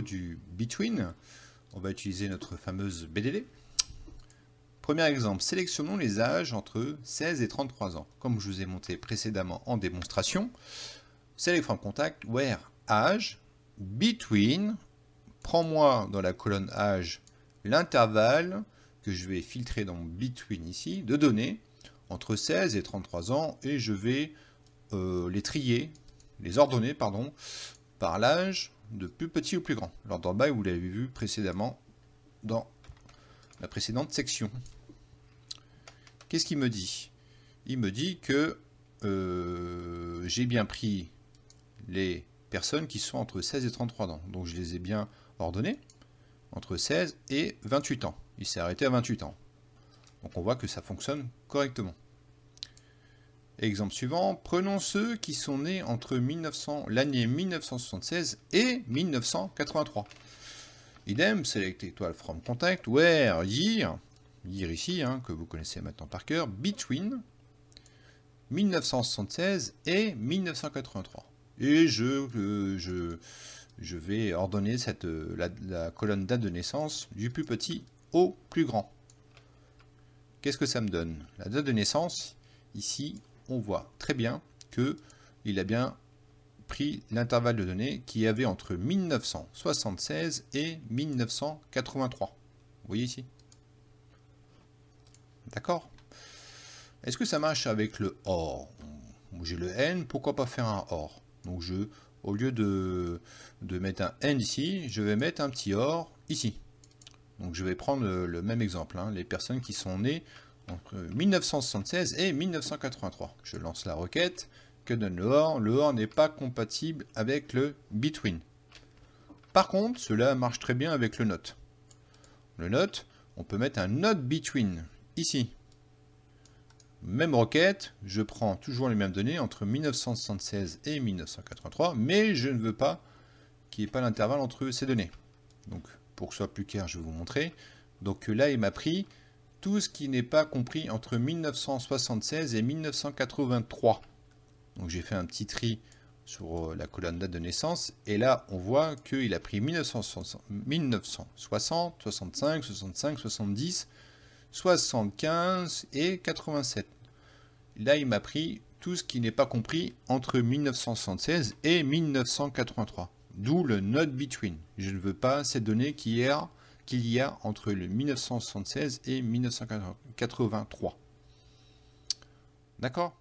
Du between, on va utiliser notre fameuse BDD. Premier exemple, sélectionnons les âges entre 16 et 33 ans. Comme je vous ai montré précédemment en démonstration, select from contact, where âge, between, prends-moi dans la colonne âge l'intervalle que je vais filtrer dans between ici, de données entre 16 et 33 ans, et je vais les trier, les ordonner, pardon, par l'âge de plus petit au plus grand. L'ordre en bas, vous l'avez vu précédemment dans la précédente section. Qu'est-ce qu'il me dit? Il me dit que j'ai bien pris les personnes qui sont entre 16 et 33 ans. Donc je les ai bien ordonnées entre 16 et 28 ans. Il s'est arrêté à 28 ans. Donc on voit que ça fonctionne correctement. Exemple suivant, prenons ceux qui sont nés entre l'année 1976 et 1983. Idem, select étoile from contact, where year ici, que vous connaissez maintenant par cœur, between 1976 et 1983. Et je vais ordonner la colonne date de naissance du plus petit au plus grand. Qu'est-ce que ça me donne? La date de naissance, ici, on voit très bien qu'il a bien pris l'intervalle de données qu'il y avait entre 1976 et 1983. Vous voyez ici? D'accord? Est-ce que ça marche avec le OR? J'ai le N, pourquoi pas faire un OR? Donc au lieu de mettre un N ici, je vais mettre un petit OR ici. Donc je vais prendre le même exemple, les personnes qui sont nées entre 1976 et 1983. Je lance la requête. Que donne le OR? Le OR n'est pas compatible avec le between. Par contre, cela marche très bien avec le NOT. Le NOT, on peut mettre un NOT between ici. Même requête, je prends toujours les mêmes données entre 1976 et 1983, mais je ne veux pas qu'il n'y ait pas l'intervalle entre ces données. Donc, pour que ce soit plus clair, je vais vous montrer. Donc là, il m'a pris tout ce qui n'est pas compris entre 1976 et 1983. Donc j'ai fait un petit tri sur la colonne date de naissance, et là on voit qu'il a pris 1960, 65, 65, 70, 75 et 87. Là il m'a pris tout ce qui n'est pas compris entre 1976 et 1983. D'où le not between. Je ne veux pas ces données qu'il y a entre le 1976 et 1983. D'accord ?